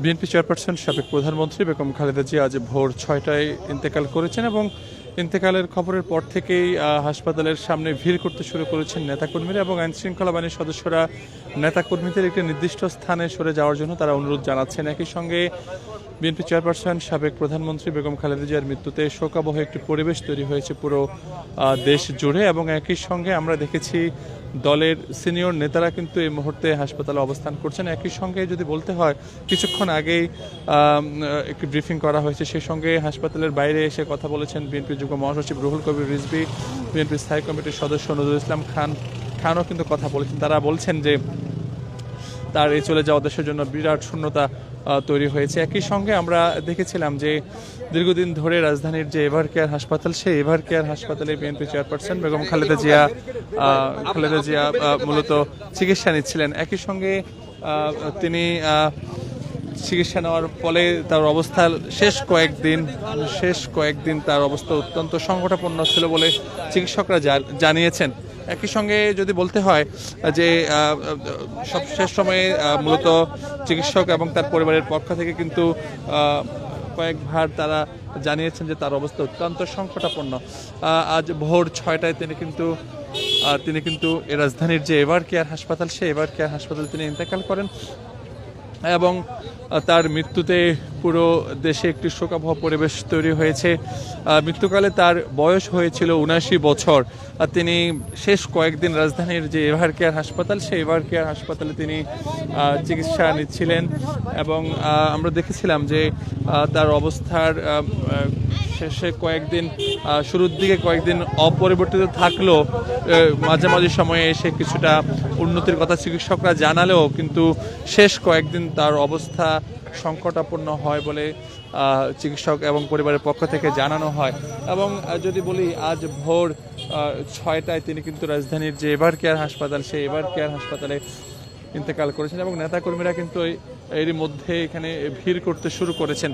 BNP chairperson সাবেক প্রধানমন্ত্রী বেগম খালেদা জিয়া আজ ভোর ৬টায় ইন্তেকাল করেছেন এবং ইন্তেকালের খবরের পর থেকেই হাসপাতালের সামনে ভিড় করতে শুরু করেছেন নেতাকর্মীরা এবং আইনশৃঙ্খলা বাহিনীর সদস্যরা নেতাকর্মীদের একটি নির্দিষ্ট স্থানে সরে যাওয়ার জন্য তারা অনুরোধ জানাচ্ছেন। একই সঙ্গে বিএনপি চেয়ারপারসন সাবেক প্রধানমন্ত্রী বেগম খালেদা জিয়ার মৃত্যুতে শোকাবহ একটি পরিবেশ তৈরি হয়েছে পুরো দেশ জুড়ে এবং একই সঙ্গে আমরা দেখেছি দলের সিনিয়র নেতারা কিন্তু এই মুহূর্তে হাসপাতালে অবস্থান করছেন। একই সঙ্গে যদি বলতে হয় কিছুক্ষণ আগেই একটি ব্রিফিং করা হয়েছে, সেই সঙ্গে হাসপাতালের বাইরে এসে কথা বলেছেন বিএনপির যুগ্ম মহাসচিব রুহুল কবির রিজভী, বিএনপির স্থায়ী কমিটির সদস্য নজরুল ইসলাম খানও কিন্তু কথা বলেছেন। তারা বলছেন যে তার এই চলে যাওয়া দেশের জন্য বিরাট শূন্যতা তৈরি হয়েছে। একই সঙ্গে আমরা দেখেছিলাম যে দীর্ঘদিন ধরে রাজধানীর যে এভার কেয়ার হাসপাতাল, সেই এভার কেয়ার হাসপাতালে বিএনপি চেয়ারপারসন বেগম খালেদা জিয়া মূলত চিকিৎসা নিচ্ছিলেন। একই সঙ্গে তিনি চিকিৎসা নেওয়ার ফলে তার অবস্থা শেষ কয়েকদিন তার অবস্থা অত্যন্ত সংকটাপন্ন ছিল বলে চিকিৎসকরা জানিয়েছেন। একই সঙ্গে যদি বলতে হয় যে শেষ সময়ে মূলত চিকিৎসক এবং তার পরিবারের পক্ষ থেকে কিন্তু কয়েকবার তারা জানিয়েছেন যে তার অবস্থা অত্যন্ত সংকটাপন্ন। আজ ভোর ৬টায় তিনি কিন্তু রাজধানীর যে এভার কেয়ার হাসপাতাল, সেই এভার কেয়ার হাসপাতালে তিনি ইন্তেকাল করেন এবং তার মৃত্যুতে পুরো দেশে একটি শোকাবহ পরিবেশ তৈরি হয়েছে। মৃত্যুকালে তার বয়স হয়েছিল ৭৯ বছর। তিনি শেষ কয়েকদিন রাজধানীর যে এভার কেয়ার হাসপাতাল, সেই এভার কেয়ার হাসপাতালে তিনি চিকিৎসা নিচ্ছিলেন এবং আমরা দেখেছিলাম যে তার অবস্থার শেষে কয়েকদিন শুরুর দিকে কয়েকদিন অপরিবর্তিত থাকলেও মাঝামাঝি সময়ে এসে কিছুটা উন্নতির কথা চিকিৎসকরা জানালেও কিন্তু শেষ কয়েকদিন তার অবস্থা সংকটাপন্ন হয় বলে চিকিৎসক এবং পরিবারের পক্ষ থেকে জানানো হয়। এবং যদি বলি আজ ভোর ৬টায় তিনি কিন্তু রাজধানীর যে এভার কেয়ার হাসপাতাল, সেই এভার কেয়ার হাসপাতালে ইন্তেকাল করেছেন এবং নেতাকর্মীরা কিন্তু এরই মধ্যে এখানে ভিড় করতে শুরু করেছেন।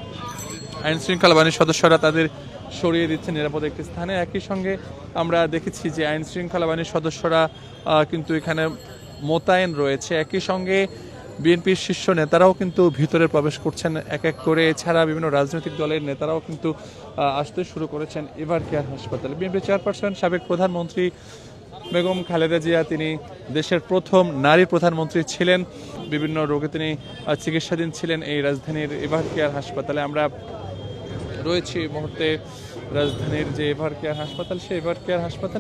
আইন শৃঙ্খলা বাহিনীর সদস্যরা তাদের সরিয়ে দিচ্ছেন নিরাপদ একটি স্থানে। একই সঙ্গে আমরা দেখেছি যে আইন শৃঙ্খলা বাহিনীর সদস্যরা কিন্তু এখানে মোতায়েন রয়েছে। একই সঙ্গে বিএনপির শীর্ষ নেতারাও কিন্তু ভিতরে প্রবেশ করছেন এক এক করে। এছাড়া বিভিন্ন রাজনৈতিক দলের নেতারাও কিন্তু আসতে শুরু করেছেন এভার কেয়ার হাসপাতালে। বিএনপি চেয়ারপারসন সাবেক প্রধানমন্ত্রী বেগম খালেদা জিয়া তিনি দেশের প্রথম নারী প্রধানমন্ত্রী ছিলেন। বিভিন্ন রোগে তিনি চিকিৎসাধীন ছিলেন এই রাজধানীর এভার কেয়ার হাসপাতালে। আমরা রয়েছি এই মুহূর্তে রাজধানীর যে এভার কেয়ার হাসপাতাল, সেই এভার কেয়ার হাসপাতালে।